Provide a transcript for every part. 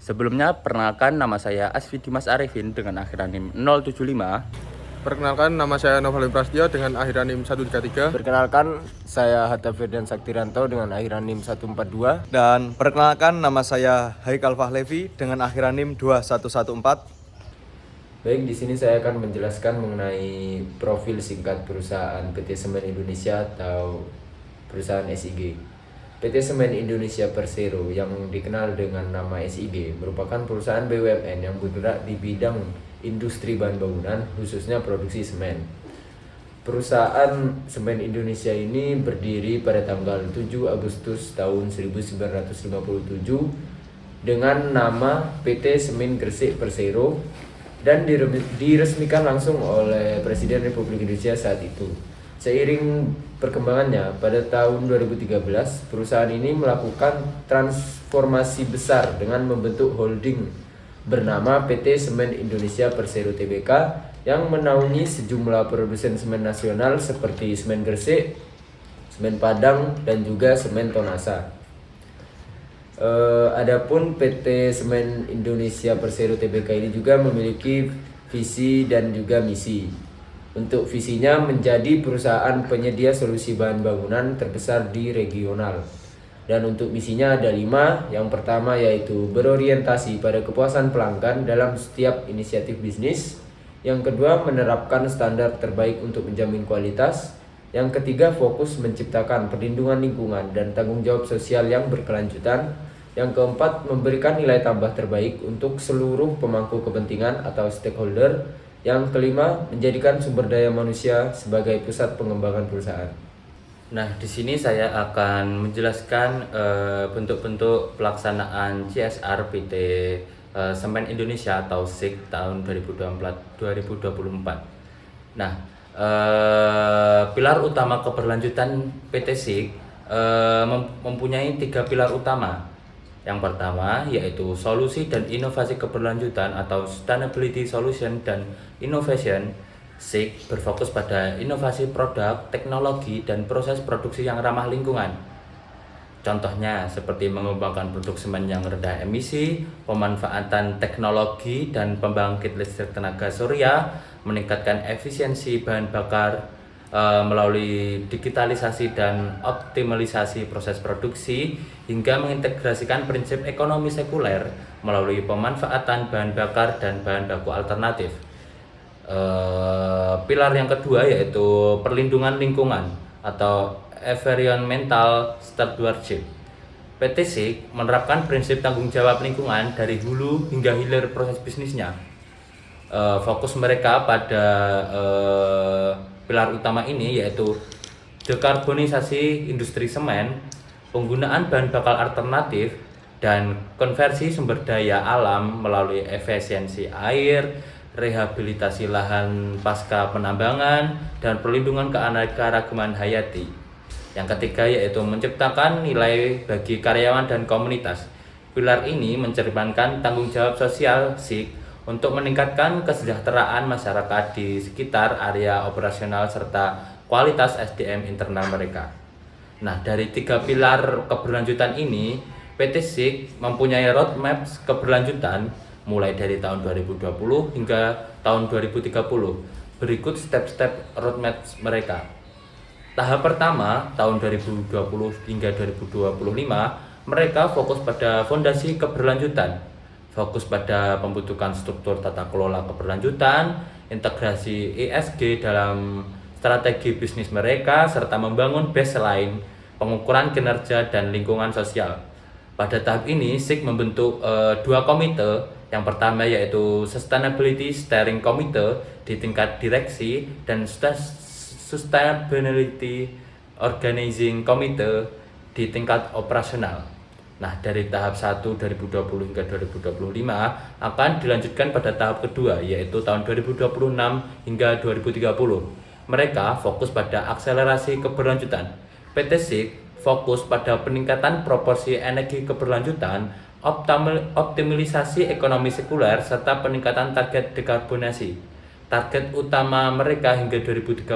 Sebelumnya, perkenalkan nama saya Asfi Dimas Arifin dengan akhiran NIM 075. Perkenalkan, nama saya Noval Prasetyo dengan akhiran NIM 133. Perkenalkan, saya Hatta Firdan Saktiranto dengan akhiran NIM 142. Dan perkenalkan, nama saya Haikal Fahlevi dengan akhiran NIM 2114. Baik, di sini saya akan menjelaskan mengenai profil singkat perusahaan PT Semen Indonesia atau perusahaan SIG. PT Semen Indonesia Persero yang dikenal dengan nama SIG merupakan perusahaan BUMN yang bergerak di bidang industri bahan bangunan, khususnya produksi semen. Perusahaan Semen Indonesia ini berdiri pada tanggal 7 Agustus tahun 1957 dengan nama PT Semen Gresik Persero dan diresmikan langsung oleh Presiden Republik Indonesia saat itu. Seiring perkembangannya, pada tahun 2013, perusahaan ini melakukan transformasi besar dengan membentuk holding bernama PT Semen Indonesia Persero Tbk yang menaungi sejumlah produsen semen nasional seperti Semen Gresik, Semen Padang, dan juga Semen Tonasa. Adapun PT Semen Indonesia Persero Tbk ini juga memiliki visi dan juga misi. Untuk visinya menjadi perusahaan penyedia solusi bahan bangunan terbesar di regional. Dan untuk misinya ada 5. Yang pertama yaitu berorientasi pada kepuasan pelanggan dalam setiap inisiatif bisnis. Yang kedua, menerapkan standar terbaik untuk menjamin kualitas. Yang ketiga, fokus menciptakan perlindungan lingkungan dan tanggung jawab sosial yang berkelanjutan. Yang keempat, memberikan nilai tambah terbaik untuk seluruh pemangku kepentingan atau stakeholder. Yang kelima, menjadikan sumber daya manusia sebagai pusat pengembangan perusahaan. Nah, di sini saya akan menjelaskan bentuk-bentuk pelaksanaan CSR PT Semen Indonesia atau SIG tahun 2024. Nah, pilar utama keberlanjutan PT SIG mempunyai 3 pilar utama. Yang pertama yaitu solusi dan inovasi keberlanjutan atau Sustainability Solution dan Innovation. SIG berfokus pada inovasi produk, teknologi, dan proses produksi yang ramah lingkungan. Contohnya seperti mengembangkan produk semen yang rendah emisi, pemanfaatan teknologi dan pembangkit listrik tenaga surya, meningkatkan efisiensi bahan bakar, melalui digitalisasi dan optimalisasi proses produksi, hingga mengintegrasikan prinsip ekonomi sekuler melalui pemanfaatan bahan bakar dan bahan baku alternatif. Pilar yang kedua yaitu perlindungan lingkungan atau environmental stewardship. PT SIG menerapkan prinsip tanggung jawab lingkungan dari hulu hingga hilir proses bisnisnya. Fokus mereka pada pilar utama ini yaitu dekarbonisasi industri semen, penggunaan bahan bakar alternatif, dan konversi sumber daya alam melalui efisiensi air, rehabilitasi lahan pasca penambangan, dan perlindungan keanekaragaman hayati. Yang ketiga yaitu menciptakan nilai bagi karyawan dan komunitas. Pilar ini mencerminkan tanggung jawab sosial SIG untuk meningkatkan kesejahteraan masyarakat di sekitar area operasional serta kualitas SDM internal mereka. Nah, dari 3 pilar keberlanjutan ini, PT SIG mempunyai roadmap keberlanjutan mulai dari tahun 2020 hingga tahun 2030. Berikut step-step roadmap mereka. Tahap pertama, tahun 2020 hingga 2025, mereka fokus pada fondasi keberlanjutan. Fokus pada pembentukan struktur tata kelola keberlanjutan, integrasi ESG dalam strategi bisnis mereka, serta membangun baseline pengukuran kinerja dan lingkungan sosial. Pada tahap ini, SIG membentuk 2 komite. Yang pertama yaitu Sustainability Steering Committee di tingkat direksi dan Sustainability Organizing Committee di tingkat operasional. Nah, dari tahap 1 2020 hingga 2025 akan dilanjutkan pada tahap kedua yaitu tahun 2026 hingga 2030. Mereka fokus pada akselerasi keberlanjutan. PT SIG fokus pada peningkatan proporsi energi keberlanjutan, optimalisasi ekonomi sekuler, serta peningkatan target dekarbonasi. Target utama mereka hingga 2030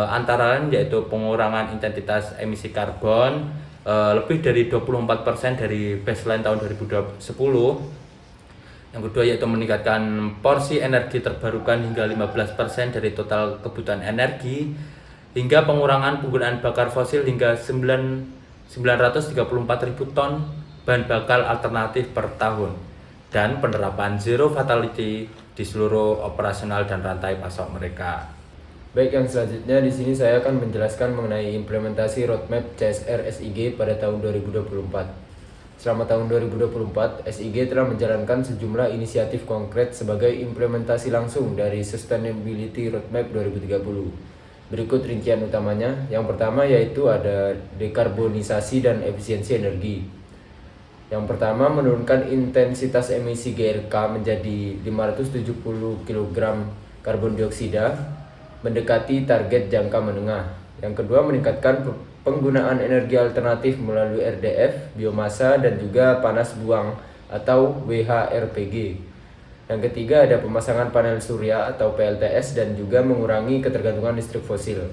antara lain yaitu pengurangan intensitas emisi karbon, lebih dari 24% dari baseline tahun 2010. Yang kedua yaitu meningkatkan porsi energi terbarukan hingga 15% dari total kebutuhan energi, hingga pengurangan penggunaan bakar fosil hingga 934.000 ton bahan bakar alternatif per tahun, dan penerapan zero fatality di seluruh operasional dan rantai pasok mereka. Baik, yang selanjutnya di sini saya akan menjelaskan mengenai implementasi roadmap CSR SIG pada tahun 2024. Selama tahun 2024, SIG telah menjalankan sejumlah inisiatif konkret sebagai implementasi langsung dari Sustainability Roadmap 2030. Berikut rincian utamanya. Yang pertama yaitu ada dekarbonisasi dan efisiensi energi. Yang pertama, menurunkan intensitas emisi GRK menjadi 570 kg karbon dioksida, mendekati target jangka menengah. Yang kedua, meningkatkan penggunaan energi alternatif melalui RDF, biomasa, dan juga panas buang atau WHRPG. Yang ketiga, ada pemasangan panel surya atau PLTS dan juga mengurangi ketergantungan listrik fosil.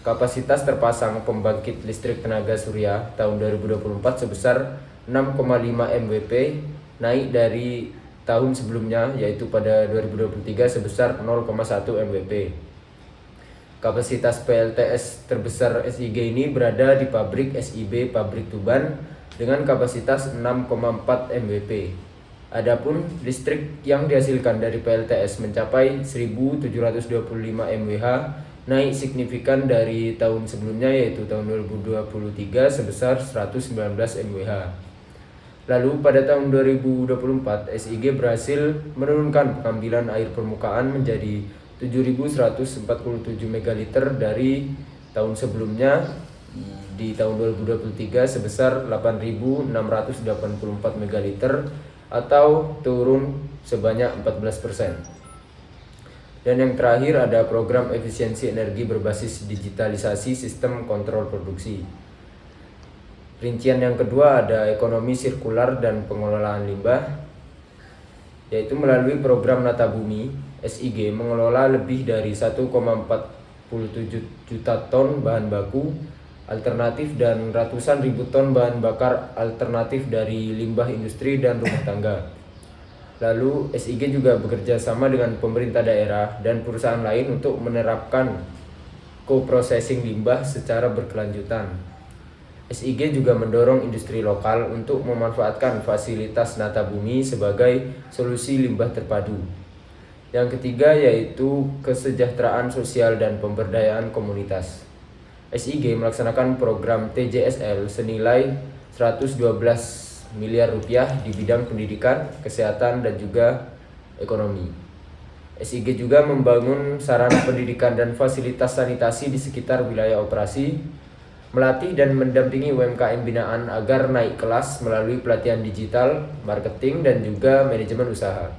Kapasitas terpasang pembangkit listrik tenaga surya tahun 2024 sebesar 6,5 MWP, naik dari tahun sebelumnya yaitu pada 2023 sebesar 0,1 MWP. Kapasitas PLTS terbesar SIG ini berada di pabrik SIB Pabrik Tuban dengan kapasitas 6,4 MWP. Adapun listrik yang dihasilkan dari PLTS mencapai 1.725 MWh, naik signifikan dari tahun sebelumnya yaitu tahun 2023 sebesar 119 MWh. Lalu pada tahun 2024 SIG berhasil menurunkan pengambilan air permukaan menjadi 7.147 megaliter dari tahun sebelumnya di tahun 2023 sebesar 8.684 megaliter atau turun sebanyak 14%. Dan yang terakhir ada program efisiensi energi berbasis digitalisasi sistem kontrol produksi. Rincian yang kedua ada ekonomi sirkular dan pengelolaan limbah, yaitu melalui program Nata Bumi. SIG mengelola lebih dari 1,47 juta ton bahan baku alternatif dan ratusan ribu ton bahan bakar alternatif dari limbah industri dan rumah tangga. Lalu SIG juga bekerja sama dengan pemerintah daerah dan perusahaan lain untuk menerapkan co-processing limbah secara berkelanjutan. SIG juga mendorong industri lokal untuk memanfaatkan fasilitas Nata Bumi sebagai solusi limbah terpadu. Yang ketiga yaitu kesejahteraan sosial dan pemberdayaan komunitas. SIG melaksanakan program TJSL senilai 112 miliar rupiah di bidang pendidikan, kesehatan, dan juga ekonomi. SIG juga membangun sarana pendidikan dan fasilitas sanitasi di sekitar wilayah operasi, melatih dan mendampingi UMKM binaan agar naik kelas melalui pelatihan digital, marketing, dan juga manajemen usaha.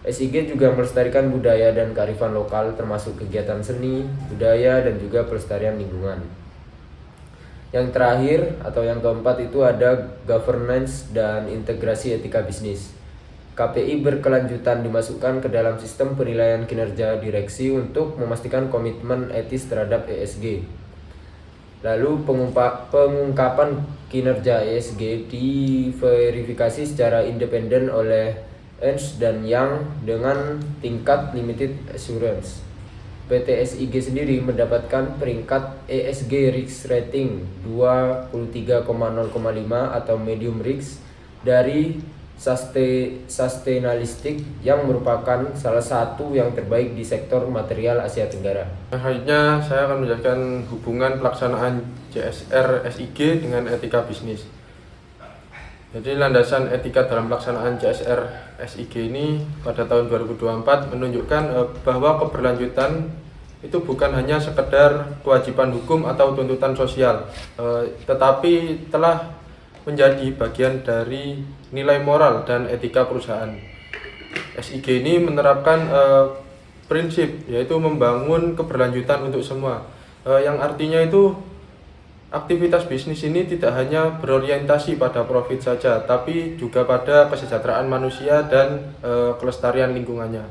SIG juga melestarikan budaya dan kearifan lokal termasuk kegiatan seni, budaya, dan juga pelestarian lingkungan. Yang terakhir atau yang keempat itu ada governance dan integrasi etika bisnis. KPI berkelanjutan dimasukkan ke dalam sistem penilaian kinerja direksi untuk memastikan komitmen etis terhadap ESG. Lalu pengungkapan kinerja ESG diverifikasi secara independen oleh Ernst & Young dengan tingkat limited assurance. PT SIG sendiri mendapatkan peringkat ESG Risk Rating 23,05 atau medium risk dari Sustainalytics yang merupakan salah satu yang terbaik di sektor material Asia Tenggara. Selanjutnya saya akan menjelaskan hubungan pelaksanaan CSR SIG dengan etika bisnis. Jadi landasan etika dalam pelaksanaan CSR SIG ini pada tahun 2024 menunjukkan bahwa keberlanjutan itu bukan hanya sekedar kewajiban hukum atau tuntutan sosial, tetapi telah menjadi bagian dari nilai moral dan etika perusahaan. SIG ini menerapkan prinsip yaitu membangun keberlanjutan untuk semua, yang artinya itu aktivitas bisnis ini tidak hanya berorientasi pada profit saja, tapi juga pada kesejahteraan manusia dan kelestarian lingkungannya.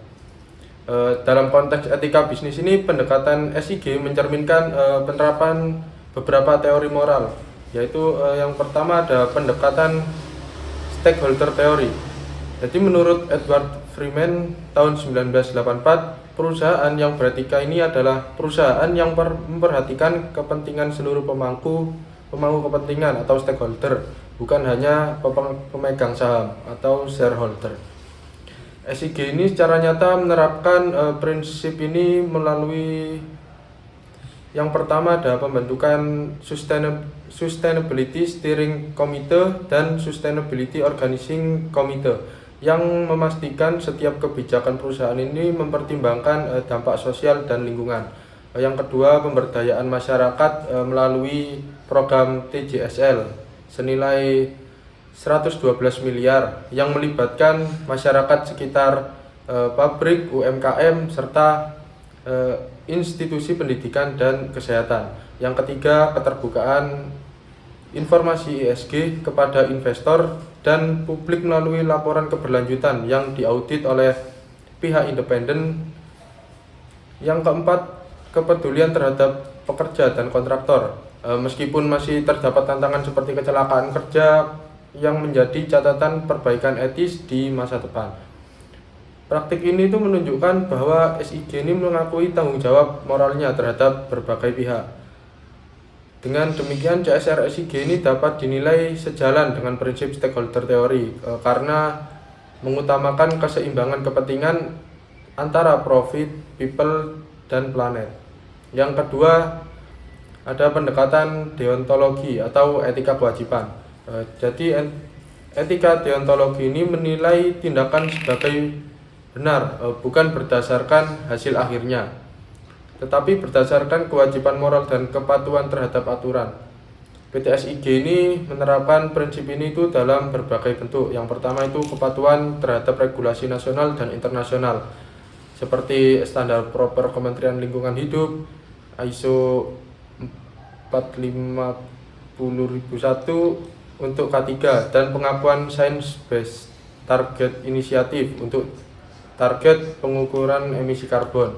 Dalam konteks etika bisnis ini, pendekatan SIG mencerminkan penerapan beberapa teori moral yaitu yang pertama ada pendekatan stakeholder theory. Jadi menurut Edward Freeman tahun 1984, perusahaan yang beretika ini adalah perusahaan yang memperhatikan kepentingan seluruh pemangku kepentingan atau stakeholder, bukan hanya pemegang saham atau shareholder. SIG ini secara nyata menerapkan prinsip ini melalui yang pertama ada pembentukan Sustainability Steering Committee dan Sustainability Organizing Committee yang memastikan setiap kebijakan perusahaan ini mempertimbangkan dampak sosial dan lingkungan. Yang kedua, pemberdayaan masyarakat melalui program TJSL senilai 112 miliar yang melibatkan masyarakat sekitar pabrik, UMKM, serta institusi pendidikan dan kesehatan. Yang ketiga, keterbukaan informasi ESG kepada investor dan publik melalui laporan keberlanjutan yang diaudit oleh pihak independen. Yang keempat, kepedulian terhadap pekerja dan kontraktor. Meskipun masih terdapat tantangan seperti kecelakaan kerja yang menjadi catatan perbaikan etis di masa depan. Praktik ini itu menunjukkan bahwa SIG ini mengakui tanggung jawab moralnya terhadap berbagai pihak. Dengan demikian, CSR SIG ini dapat dinilai sejalan dengan prinsip stakeholder theory karena mengutamakan keseimbangan kepentingan antara profit, people, dan planet. Yang kedua, ada pendekatan deontologi atau etika kewajiban. Jadi etika deontologi ini menilai tindakan sebagai benar, bukan berdasarkan hasil akhirnya, tetapi berdasarkan kewajiban moral dan kepatuhan terhadap aturan. PT SIG ini menerapkan prinsip ini itu dalam berbagai bentuk. Yang pertama itu kepatuhan terhadap regulasi nasional dan internasional, seperti standar proper Kementerian Lingkungan Hidup, ISO 45001 untuk K3, dan pengakuan Science Based Target Initiative untuk target pengukuran emisi karbon.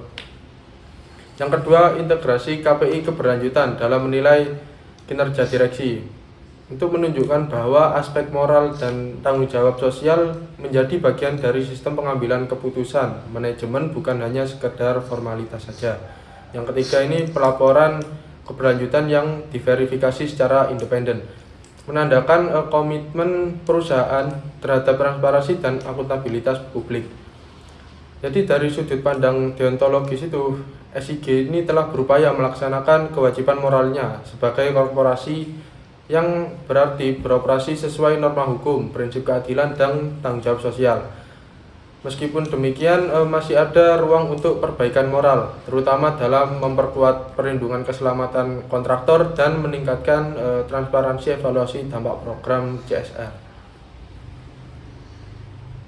Yang kedua, integrasi KPI keberlanjutan dalam menilai kinerja direksi untuk menunjukkan bahwa aspek moral dan tanggung jawab sosial menjadi bagian dari sistem pengambilan keputusan manajemen, bukan hanya sekedar formalitas saja. Yang ketiga ini pelaporan keberlanjutan yang diverifikasi secara independen, menandakan komitmen perusahaan terhadap transparansi dan akuntabilitas publik. Jadi dari sudut pandang deontologis itu, SIG ini telah berupaya melaksanakan kewajiban moralnya sebagai korporasi yang berarti beroperasi sesuai norma hukum, prinsip keadilan, dan tanggung jawab sosial. Meskipun demikian, masih ada ruang untuk perbaikan moral, terutama dalam memperkuat perlindungan keselamatan kontraktor dan meningkatkan transparansi evaluasi dampak program CSR.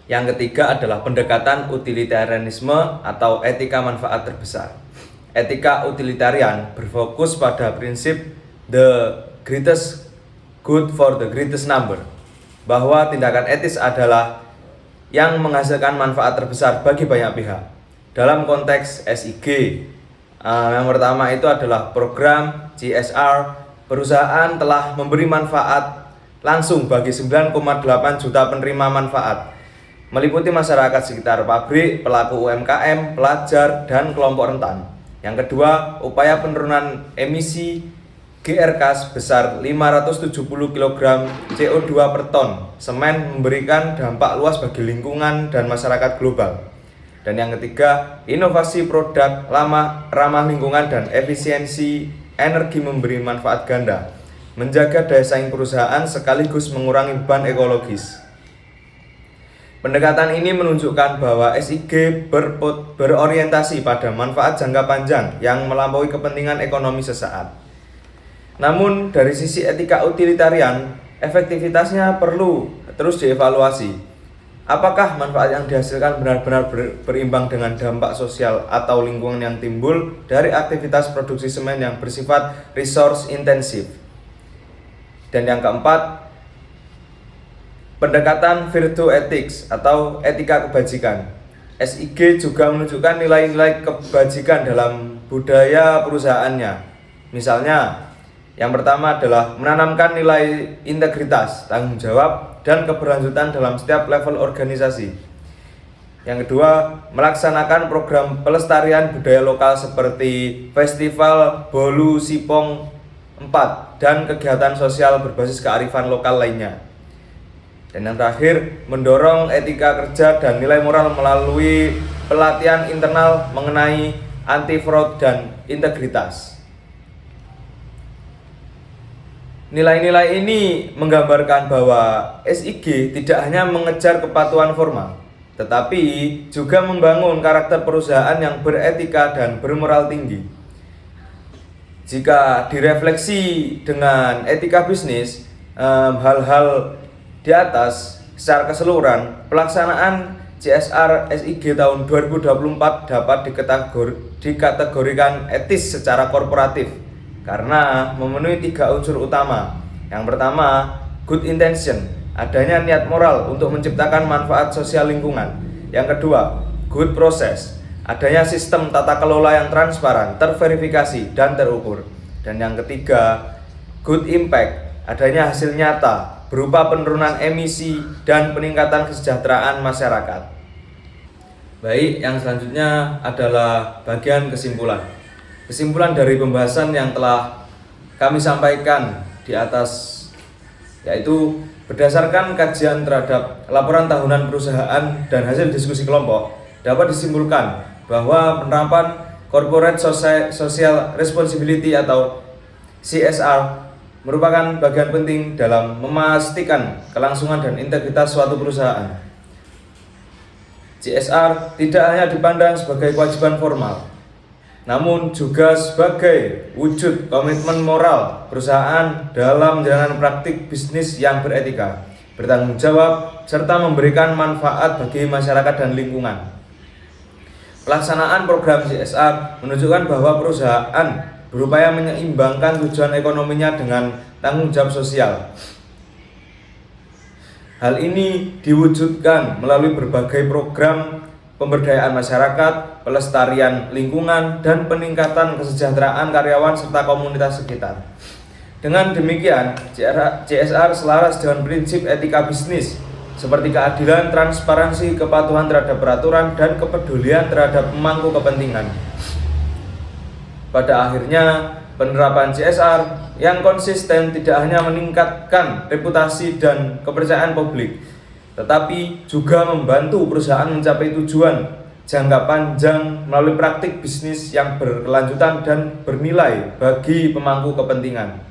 Yang ketiga adalah pendekatan utilitarianisme atau etika manfaat terbesar. Etika utilitarian berfokus pada prinsip the greatest good for the greatest number, bahwa tindakan etis adalah yang menghasilkan manfaat terbesar bagi banyak pihak. Dalam konteks SIG, yang pertama itu adalah program CSR. Perusahaan telah memberi manfaat langsung bagi 9,8 juta penerima manfaat, meliputi masyarakat sekitar pabrik, pelaku UMKM, pelajar, dan kelompok rentan. Yang kedua, upaya penurunan emisi GRK sebesar 570 kg CO2 per ton semen memberikan dampak luas bagi lingkungan dan masyarakat global. Dan yang ketiga, inovasi produk ramah lingkungan dan efisiensi energi memberi manfaat ganda, menjaga daya saing perusahaan sekaligus mengurangi beban ekologis. Pendekatan ini menunjukkan bahwa SIG berorientasi pada manfaat jangka panjang yang melampaui kepentingan ekonomi sesaat. Namun dari sisi etika utilitarian, efektivitasnya perlu terus dievaluasi. Apakah manfaat yang dihasilkan benar-benar berimbang dengan dampak sosial atau lingkungan yang timbul dari aktivitas produksi semen yang bersifat resource intensif? Dan yang keempat, pendekatan virtue ethics atau etika kebajikan. SIG juga menunjukkan nilai-nilai kebajikan dalam budaya perusahaannya. Misalnya, Yang pertama adalah menanamkan nilai integritas, tanggung jawab, dan keberlanjutan dalam setiap level organisasi. Yang kedua, melaksanakan program pelestarian budaya lokal seperti Festival Bolu Sipong 4 dan kegiatan sosial berbasis kearifan lokal lainnya. Dan yang terakhir, mendorong etika kerja dan nilai moral melalui pelatihan internal mengenai anti fraud dan integritas. Nilai-nilai ini menggambarkan bahwa SIG tidak hanya mengejar kepatuhan formal, tetapi juga membangun karakter perusahaan yang beretika dan bermoral tinggi. Jika direfleksi dengan etika bisnis, hal-hal di atas secara keseluruhan, pelaksanaan CSR SIG tahun 2024 dapat dikategorikan etis secara korporatif karena memenuhi 3 unsur utama. Yang pertama, good intention, adanya niat moral untuk menciptakan manfaat sosial lingkungan. Yang kedua, good process, adanya sistem tata kelola yang transparan, terverifikasi, dan terukur. Dan yang ketiga, good impact, adanya hasil nyata berupa penurunan emisi dan peningkatan kesejahteraan masyarakat. Baik, yang selanjutnya adalah bagian kesimpulan. Kesimpulan dari pembahasan yang telah kami sampaikan di atas, yaitu berdasarkan kajian terhadap laporan tahunan perusahaan dan hasil diskusi kelompok, dapat disimpulkan bahwa penerapan Corporate Social Responsibility atau CSR merupakan bagian penting dalam memastikan kelangsungan dan integritas suatu perusahaan. CSR tidak hanya dipandang sebagai kewajiban formal, namun juga sebagai wujud komitmen moral perusahaan dalam menjalankan praktik bisnis yang beretika, bertanggung jawab, serta memberikan manfaat bagi masyarakat dan lingkungan. Pelaksanaan program CSR menunjukkan bahwa perusahaan berupaya menyeimbangkan tujuan ekonominya dengan tanggung jawab sosial. Hal ini diwujudkan melalui berbagai program pemberdayaan masyarakat, pelestarian lingkungan, dan peningkatan kesejahteraan karyawan serta komunitas sekitar. Dengan demikian, CSR selaras dengan prinsip etika bisnis seperti keadilan, transparansi, kepatuhan terhadap peraturan, dan kepedulian terhadap pemangku kepentingan. Pada akhirnya, penerapan CSR yang konsisten tidak hanya meningkatkan reputasi dan kepercayaan publik, tetapi juga membantu perusahaan mencapai tujuan jangka panjang melalui praktik bisnis yang berkelanjutan dan bernilai bagi pemangku kepentingan.